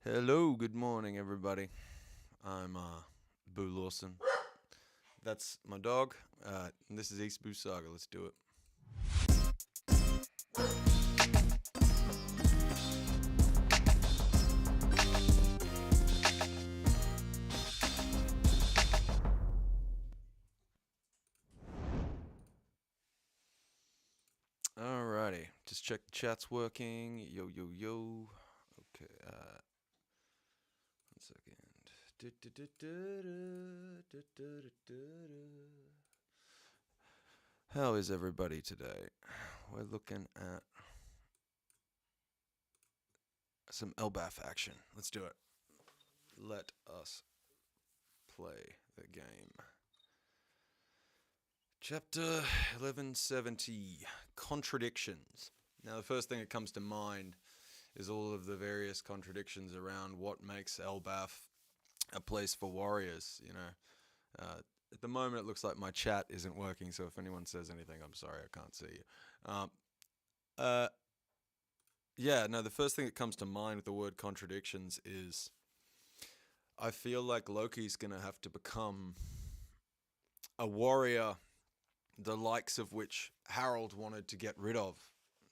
Hello, good morning, everybody. I'm Boo Lawson. That's my dog. And this is East Boo Saga. Let's do it. Alrighty, just check the chat's working. Yo, yo, yo. Okay, 1 second. How is everybody today? We're looking at some Elbath action. Let's do it. Let us play the game. Chapter 1170, Contradictions. Now, the first thing that comes to mind is all of the various contradictions around what makes Elbath a place for warriors, at the moment, it looks like my chat isn't working, so if anyone says anything, I'm sorry, I can't see you. The first thing that comes to mind with the word contradictions is I feel like Loki's going to have to become a warrior the likes of which Harold wanted to get rid of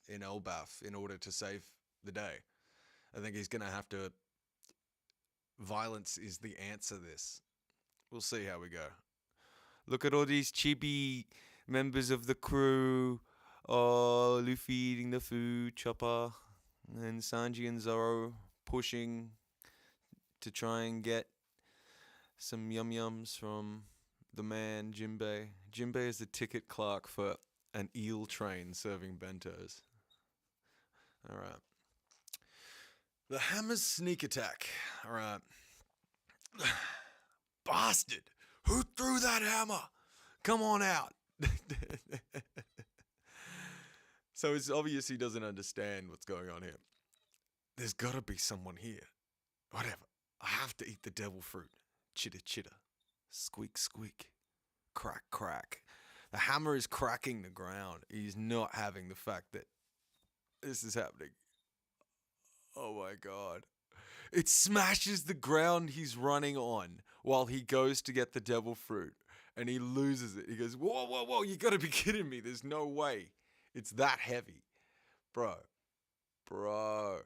in Elbath in order to save the day. I think he's going to have to... Violence is the answer to this. We'll see how we go. Look at all these chibi members of the crew. Oh, Luffy eating the food, Chopper. And Sanji and Zoro pushing to try and get some yum-yums from the man, Jinbei. Jinbei is the ticket clerk for an eel train serving bentos. Alright. The Hammer's sneak attack. Alright. Bastard! Who threw that hammer? Come on out! So it's obvious he doesn't understand what's going on here. There's gotta be someone here. Whatever. I have to eat the devil fruit. Chitter chitter. Squeak squeak. Crack crack. The hammer is cracking the ground. He's not having the fact that this is happening. Oh my god. It smashes the ground he's running on while he goes to get the devil fruit. And he loses it. He goes, whoa, whoa, whoa, you gotta be kidding me. There's no way. It's that heavy. Bro. What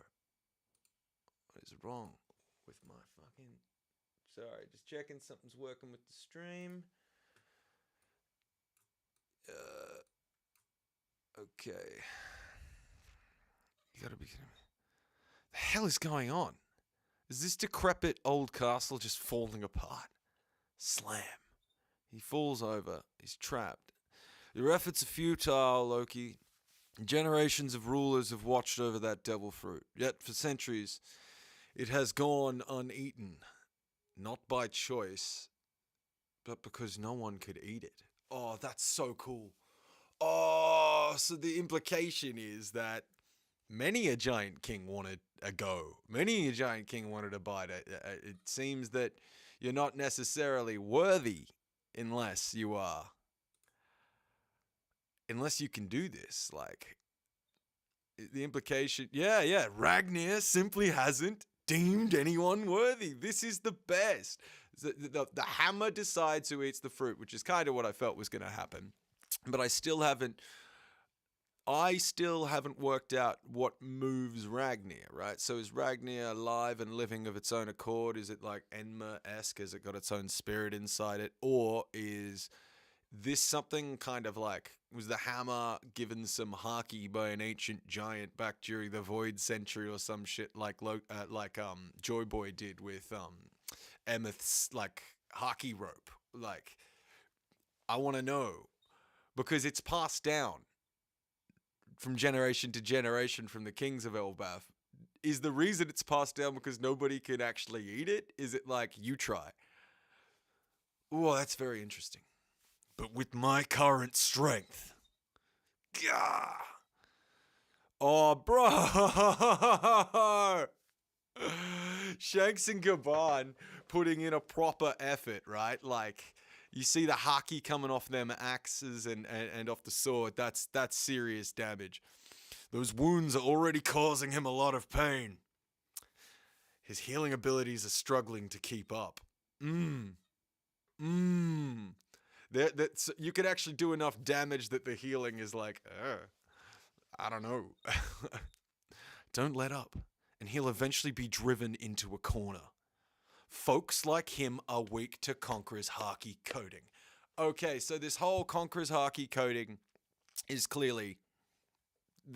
is wrong with my fucking... Sorry, just checking something's working with the stream. Okay. You gotta be kidding me. The hell is going on? Is this decrepit old castle just falling apart? Slam. He falls over. He's trapped. Your efforts are futile, Loki. Generations of rulers have watched over that devil fruit. Yet for centuries, it has gone uneaten. Not by choice, but because no one could eat it. Oh, that's so cool. Oh, so the implication is that many a giant king wanted a go. Many a giant king wanted a bite. It seems that you're not necessarily worthy unless you are. Unless you can do this. Like, the implication... Yeah. Ragnar simply hasn't deemed anyone worthy. This is the best. The hammer decides who eats the fruit, which is kind of what I felt was going to happen. But I still haven't worked out what moves Ragnar, right? So is Ragnar alive and living of its own accord? Is it like Enma-esque? Has it got its own spirit inside it? Or is this something kind of like, was the hammer given some haki by an ancient giant back during the Void Century or some shit like Joy Boy did with Emeth's like haki rope? Like, I want to know, because it's passed down from generation to generation from the kings of Elbath. Is the reason it's passed down because nobody can actually eat it? Is it like, you try? Oh, that's very interesting. But with my current strength. Gah! Oh, bro! Shanks and Gaban putting in a proper effort, right? Like, you see the haki coming off them axes and off the sword. That's serious damage. Those wounds are already causing him a lot of pain. his healing abilities are struggling to keep up. Mmm. Mmm. That's, you could actually do enough damage that the healing is like, I don't know. Don't let up, and he'll eventually be driven into a corner. Folks like him are weak to Conqueror's Haki coding. Okay, so this whole Conqueror's Haki coding is clearly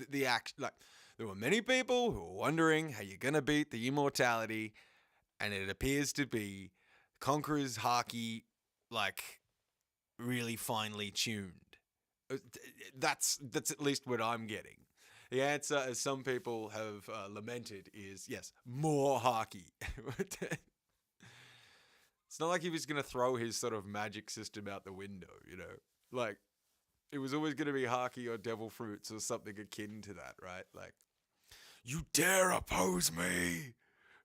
the act. Like, there were many people who were wondering how you're gonna beat the immortality, and it appears to be Conqueror's Haki, like, really finely tuned. That's at least what I'm getting. The answer, as some people have lamented, is yes, more Haki. It's not like he was going to throw his sort of magic system out the window, you know? Like, it was always going to be Haki or Devil Fruits or something akin to that, right? Like, you dare oppose me!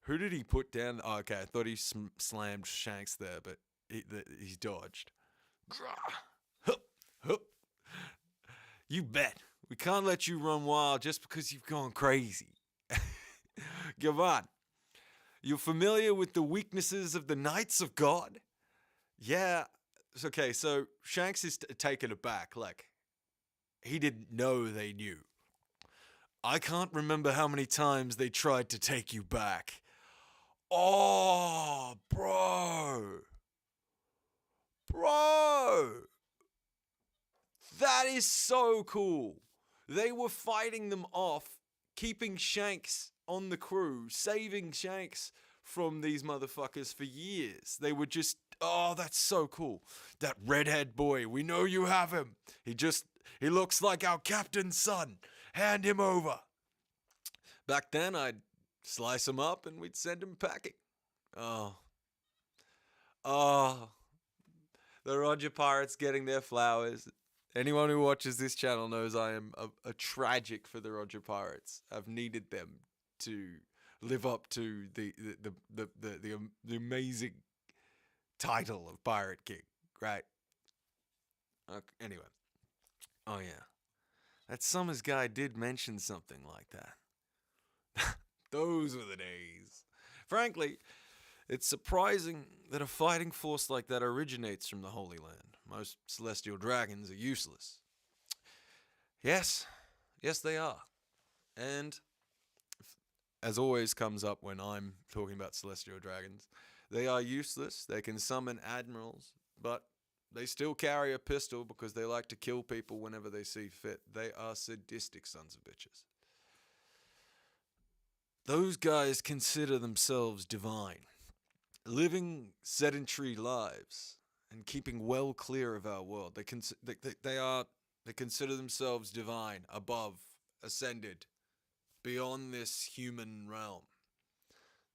Who did he put down? Oh, okay, I thought he slammed Shanks there, but he's dodged. Hup, hup. You bet. We can't let you run wild just because you've gone crazy. Come on. You're familiar with the weaknesses of the Knights of God? Yeah. Okay, so Shanks is taken aback. Like, he didn't know they knew. I can't remember how many times they tried to take you back. Oh, bro. Bro. That is so cool. They were fighting them off, keeping Shanks on the crew, saving Shanks from these motherfuckers for years. They were just, oh, that's so cool. That redhead boy, we know you have him. He looks like our captain's son. Hand him over. Back then, I'd slice him up and we'd send him packing. Oh. The Roger Pirates getting their flowers. Anyone who watches this channel knows I am a tragic for the Roger Pirates. I've needed them to live up to the amazing title of Pirate King, right? Okay, anyway. Oh yeah. That Summers guy did mention something like that. Those were the days. Frankly, it's surprising that a fighting force like that originates from the Holy Land. Most celestial dragons are useless. Yes, they are. And, as always comes up when I'm talking about celestial dragons, they are useless. They can summon admirals, but they still carry a pistol because they like to kill people whenever they see fit. They are sadistic sons of bitches. Those guys consider themselves divine, living sedentary lives and keeping well clear of our world. They consider themselves divine, above, ascended, beyond this human realm.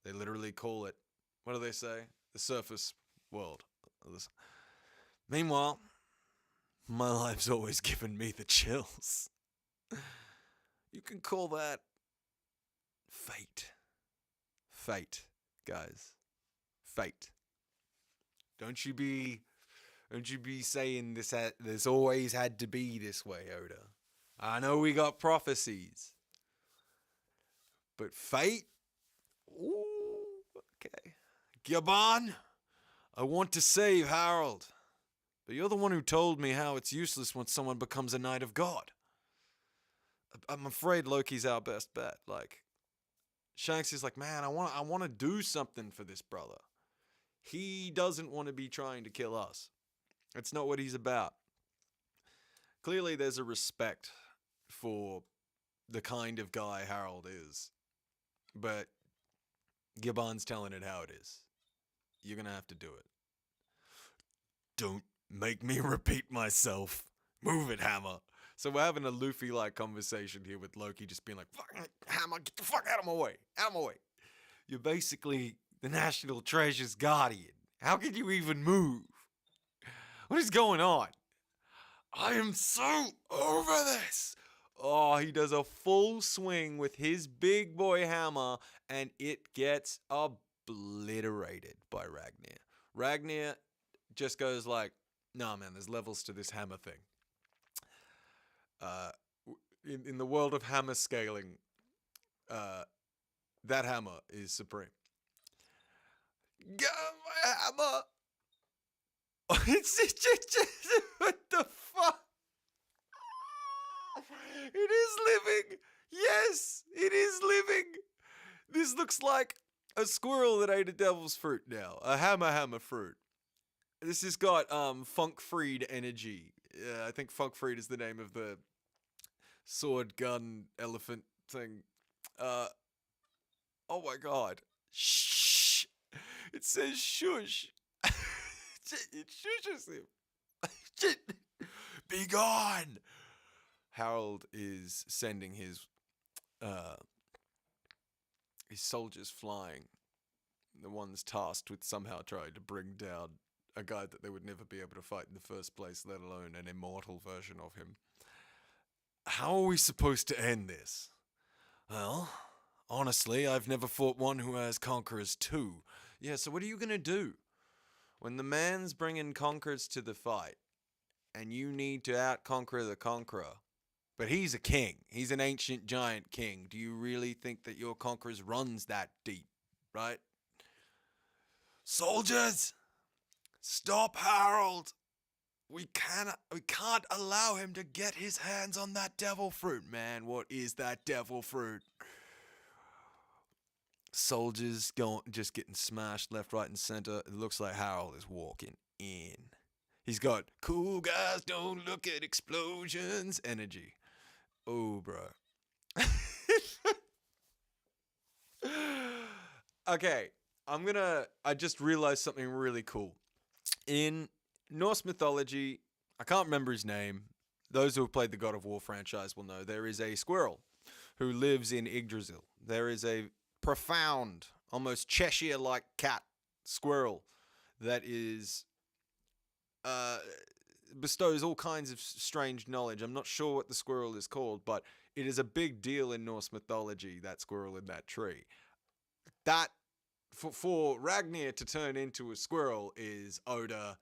They literally call it, what do they say? The surface world. Meanwhile, my life's always given me the chills. You can call that fate. Fate, guys. Fate. Don't you be saying this always had to be this way, Oda. I know we got prophecies. But fate? Ooh, okay. Gabon, I want to save Harold. But you're the one who told me how it's useless when someone becomes a Knight of God. I'm afraid Loki's our best bet. Like, Shanks is like, man, I want to do something for this brother. He doesn't want to be trying to kill us. It's not what he's about. Clearly, there's a respect for the kind of guy Harold is. But Gabon's telling it how it is. You're going to have to do it. Don't make me repeat myself. Move it, Hammer. So we're having a Luffy-like conversation here with Loki just being like, fuck, Hammer, get the fuck out of my way. Out of my way. You're basically the National Treasure's guardian. How can you even move? What is going on? I am so over this. Oh, he does a full swing with his big boy hammer, and it gets obliterated by Ragnar. Ragnar just goes like, nah, man, there's levels to this hammer thing. In the world of hammer scaling, that hammer is supreme. Get my hammer! What the fuck? It is living! Yes, it is living! This looks like a squirrel that ate a devil's fruit now. A hammer fruit. This has got Funk Freed energy. I think Funk Freed is the name of the sword gun elephant thing. Oh my god. Shh! It says shush. It shushes him. Be gone! Harold is sending his soldiers flying. The ones tasked with somehow trying to bring down a guy that they would never be able to fight in the first place, let alone an immortal version of him. How are we supposed to end this? Well, honestly, I've never fought one who has conquerors too. Yeah, so what are you gonna do? When the man's bringing conquerors to the fight, and you need to out-conquer the conqueror, but he's a king. He's an ancient giant king. Do you really think that your conquerors runs that deep, right? Soldiers! Stop Harold! We can't allow him to get his hands on that devil fruit, man. What is that devil fruit? Soldiers just getting smashed left, right, and center. It looks like Harold is walking in. He's got cool guys don't look at explosions energy. Oh, bro. Okay, I just realized something really cool. In Norse mythology, I can't remember his name. Those who have played the God of War franchise will know there is a squirrel who lives in Yggdrasil. There is a profound, almost Cheshire-like cat squirrel that is bestows all kinds of strange knowledge. I'm not sure what the squirrel is called, but it is a big deal in Norse mythology, that squirrel in that tree. That, for Ragnir to turn into a squirrel is Oda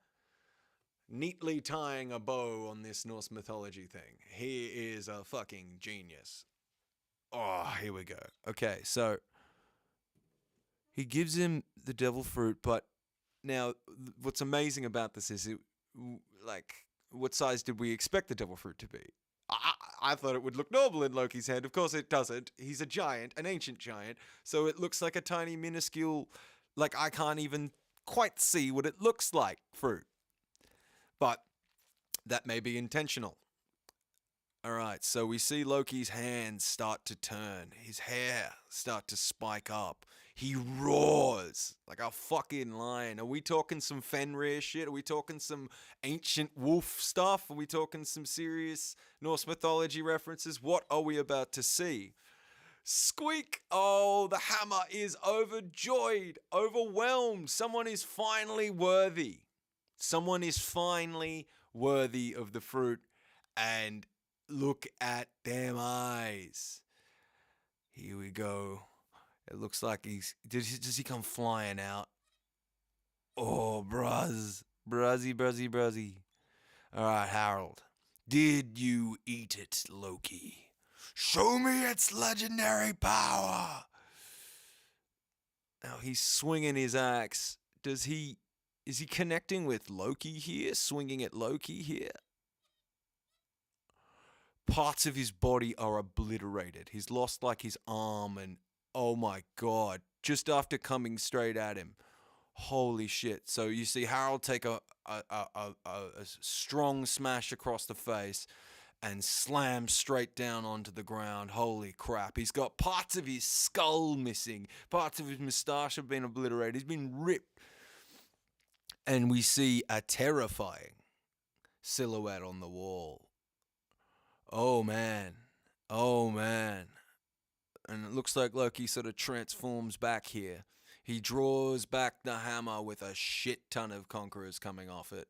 neatly tying a bow on this Norse mythology thing. He is a fucking genius. Oh, here we go. Okay, so he gives him the devil fruit, but now what's amazing about this is what size did we expect the devil fruit to be? I thought it would look normal in Loki's hand. Of course it doesn't. He's a giant, an ancient giant, so it looks like a tiny, minuscule, like I can't even quite see what it looks like fruit. But that may be intentional. Alright, so we see Loki's hands start to turn, his hair start to spike up. He roars like a fucking lion. Are we talking some Fenrir shit? Are we talking some ancient wolf stuff? Are we talking some serious Norse mythology references? What are we about to see? Squeak! Oh, the hammer is overjoyed, overwhelmed. Someone is finally worthy. Someone is finally worthy of the fruit. And look at them eyes. Here we go. It looks like does he come flying out? Oh, bruzzy. All right, Harold. Did you eat it, Loki? Show me its legendary power. Now he's swinging his axe. Is he connecting with Loki here? Swinging at Loki here? Parts of his body are obliterated. He's lost like his arm and oh my god, just after coming straight at him. Holy shit. So you see Harold take a strong smash across the face and slam straight down onto the ground. Holy crap. He's got parts of his skull missing. Parts of his moustache have been obliterated. He's been ripped. And we see a terrifying silhouette on the wall. Oh man. And it looks like Loki sort of transforms back here. He draws back the hammer with a shit ton of conquerors coming off it.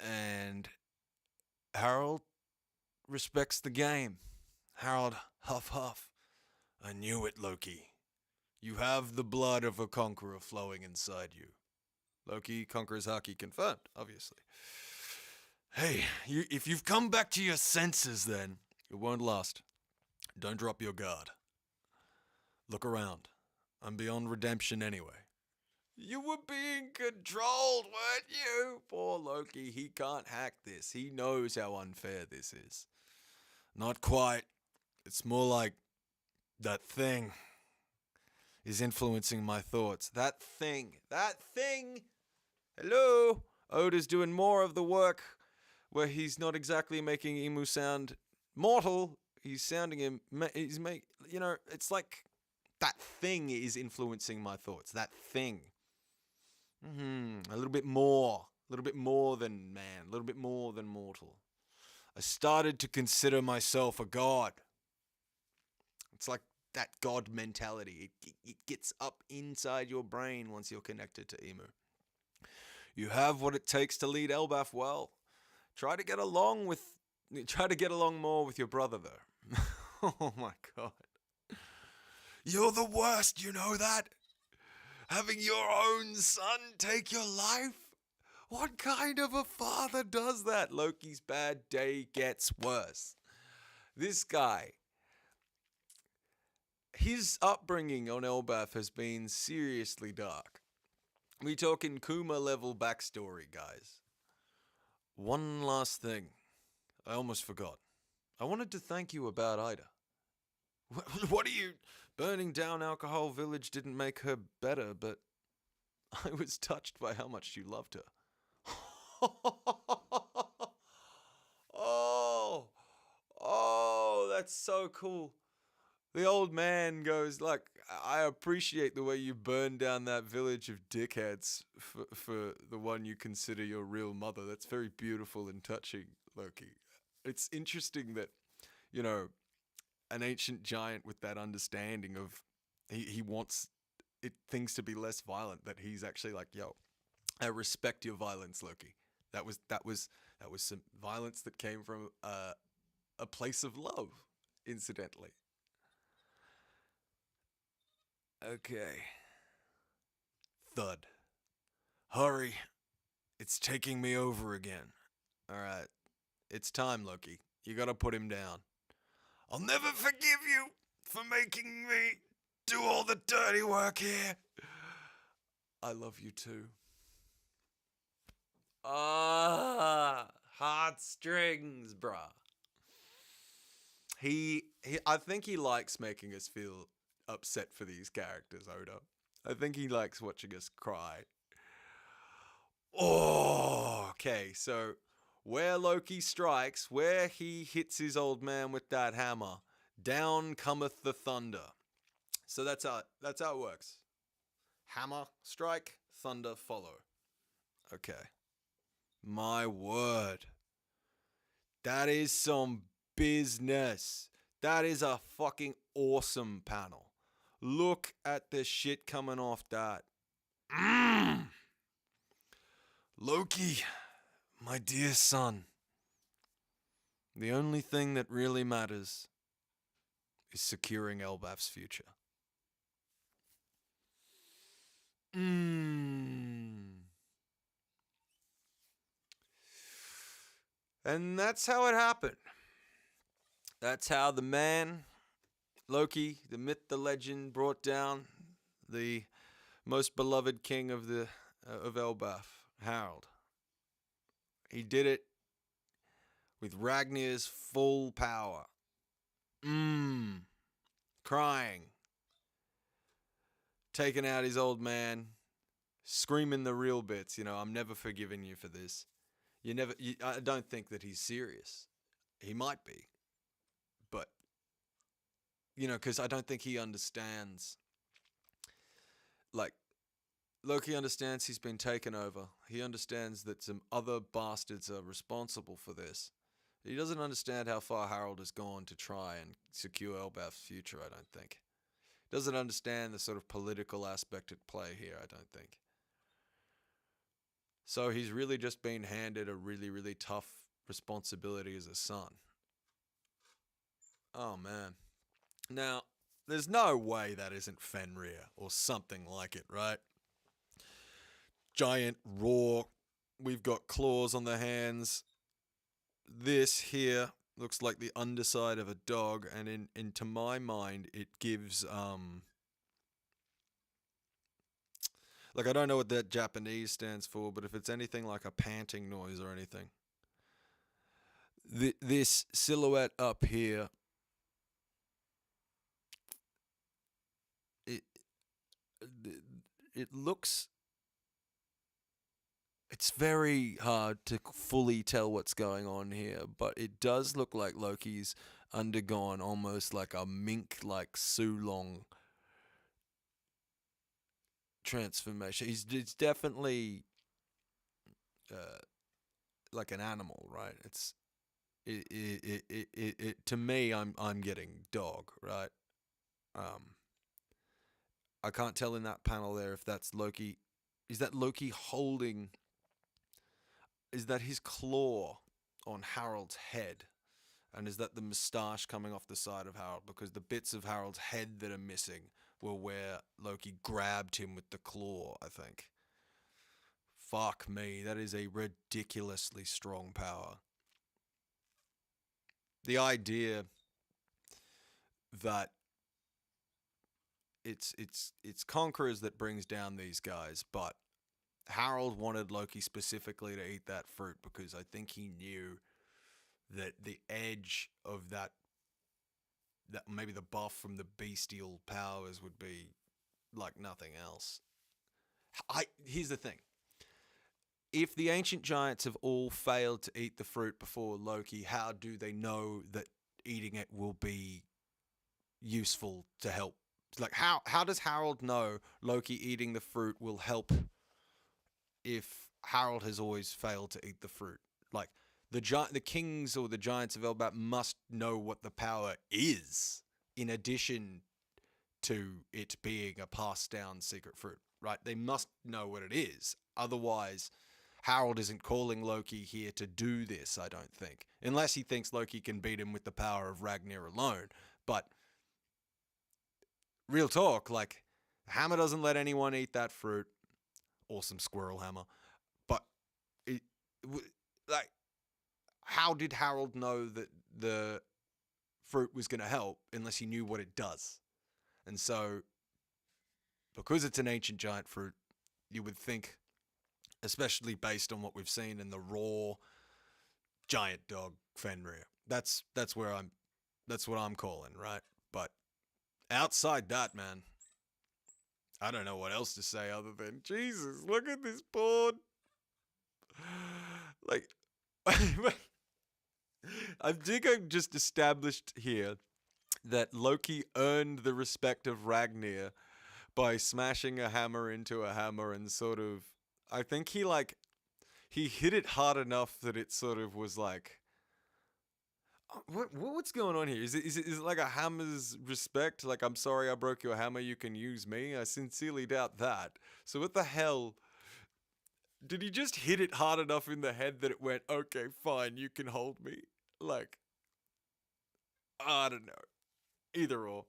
And Harold respects the game. Harold, huff. I knew it, Loki. You have the blood of a conqueror flowing inside you. Loki conquers Haki confirmed, obviously. Hey, if you've come back to your senses then, it won't last. Don't drop your guard. Look around. I'm beyond redemption anyway. You were being controlled, weren't you? Poor Loki, he can't hack this. He knows how unfair this is. Not quite. It's more like that thing is influencing my thoughts. That thing. Hello? Oda's doing more of the work where he's not exactly making Emu sound mortal. He's sounding him. It's like that thing is influencing my thoughts. That thing. A little bit more. A little bit more than man. A little bit more than mortal. I started to consider myself a god. It's like that god mentality. It gets up inside your brain once you're connected to Emu. You have what it takes to lead Elbaf well. Try to get along more with your brother, though. Oh my god. You're the worst, you know that? Having your own son take your life? What kind of a father does that? Loki's bad day gets worse. This guy, his upbringing on Elbaf has been seriously dark. We talking Kuma level backstory, guys. One last thing. I almost forgot. I wanted to thank you about Ida. What are you... Burning down Alcohol Village didn't make her better, but I was touched by how much you loved her. Oh, that's so cool. The old man goes like, I appreciate the way you burned down that village of dickheads for the one you consider your real mother. That's very beautiful and touching, Loki. It's interesting that, an ancient giant with that understanding of he wants things to be less violent, that he's actually like, yo, I respect your violence, Loki. That was some violence that came from a place of love, incidentally. Okay. Thud. Hurry. It's taking me over again. Alright. It's time, Loki. You gotta put him down. I'll never forgive you for making me do all the dirty work here. I love you too. Heartstrings, bruh. I think he likes making us feel upset for these characters, Oda. I think he likes watching us cry. Oh, okay, so where Loki strikes, where he hits his old man with that hammer, down cometh the thunder. So that's how it works. Hammer strike, thunder follow. Okay. My word. That is some business. That is a fucking awesome panel. Look at the shit coming off that. Loki, my dear son. The only thing that really matters is securing Elbaf's future. And that's how it happened. That's how the man, Loki, the myth, the legend, brought down the most beloved king of Elbaf, Harold. He did it with Ragnar's full power. Crying. Taking out his old man. Screaming the real bits. I'm never forgiving you for this. I don't think that he's serious. He might be. But, because I don't think he understands. Like, Loki understands he's been taken over. He understands that some other bastards are responsible for this. He doesn't understand how far Harold has gone to try and secure Elbaf's future, I don't think. He doesn't understand the sort of political aspect at play here, I don't think. So he's really just been handed a really, really tough responsibility as a son. Oh, man. Now, there's no way that isn't Fenrir or something like it, right? Giant, raw, we've got claws on the hands. This here looks like the underside of a dog, and to my mind, it gives Like, I don't know what that Japanese stands for, but if it's anything like a panting noise or anything, this silhouette up here, it it looks. It's very hard to fully tell what's going on here, but it does look like Loki's undergone almost like a mink-like Sulong transformation. It's definitely uh, like an animal, right? It to me, I'm getting dog, right? Um, I can't tell in that panel there if that's Loki. Is that Loki holding? Is that his claw on Harold's head? And is that the moustache coming off the side of Harold? Because the bits of Harold's head that are missing were where Loki grabbed him with the claw, I think. Fuck me, that is a ridiculously strong power. The idea that it's conquerors that brings down these guys, but Harold wanted Loki specifically to eat that fruit because I think he knew that the edge of that maybe the buff from the bestial powers would be like nothing else. Here's the thing. If the ancient giants have all failed to eat the fruit before Loki, how do they know that eating it will be useful to help? Like how does Harold know Loki eating the fruit will help if Harold has always failed to eat the fruit? Like the kings or the giants of Elbap must know what the power is, in addition to it being a passed down secret fruit, right? They must know what it is. Otherwise, Harold isn't calling Loki here to do this, I don't think. Unless he thinks Loki can beat him with the power of Ragnar alone. But real talk, like, Hammer doesn't let anyone eat that fruit. Awesome squirrel hammer. But, it, like, how did Harold know that the fruit was going to help unless he knew what it does? And so, because it's an ancient giant fruit, you would think, especially based on what we've seen in the raw giant dog Fenrir. That's what I'm calling, right? But outside that, man, I don't know what else to say other than Jesus, look at this board. Like I think I've just established here that Loki earned the respect of Ragnar by smashing a hammer into a hammer and sort of I think he hit it hard enough that it sort of was like what's going on here? Is it like a hammer's respect? Like, I'm sorry I broke your hammer, you can use me? I sincerely doubt that. So what the hell? Did he just hit it hard enough in the head that it went, okay, fine, you can hold me? Like, I don't know. Either or.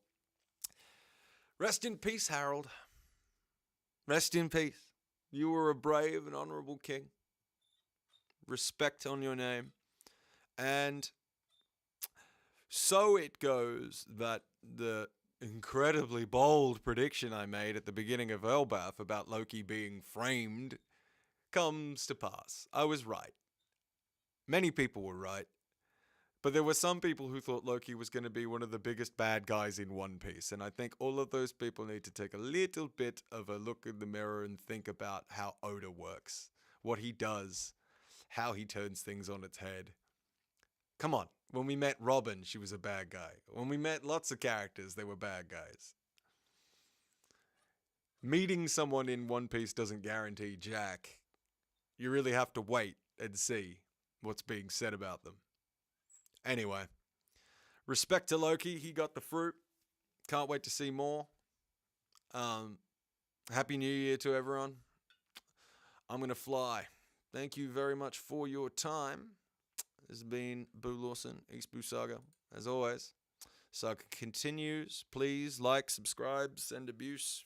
Rest in peace, Harold. Rest in peace. You were a brave and honorable king. Respect on your name. And so it goes that the incredibly bold prediction I made at the beginning of Elbath about Loki being framed comes to pass. I was right. Many people were right. But there were some people who thought Loki was going to be one of the biggest bad guys in One Piece. And I think all of those people need to take a little bit of a look in the mirror and think about how Oda works, what he does, how he turns things on its head. Come on. When we met Robin, she was a bad guy. When we met lots of characters, they were bad guys. Meeting someone in One Piece doesn't guarantee jack. You really have to wait and see what's being said about them. Anyway, respect to Loki. He got the fruit. Can't wait to see more. Happy New Year to everyone. I'm going to fly. Thank you very much for your time. This has been Boo Lawson, East Boo Saga, as always. Saga continues. Please like, subscribe, send abuse.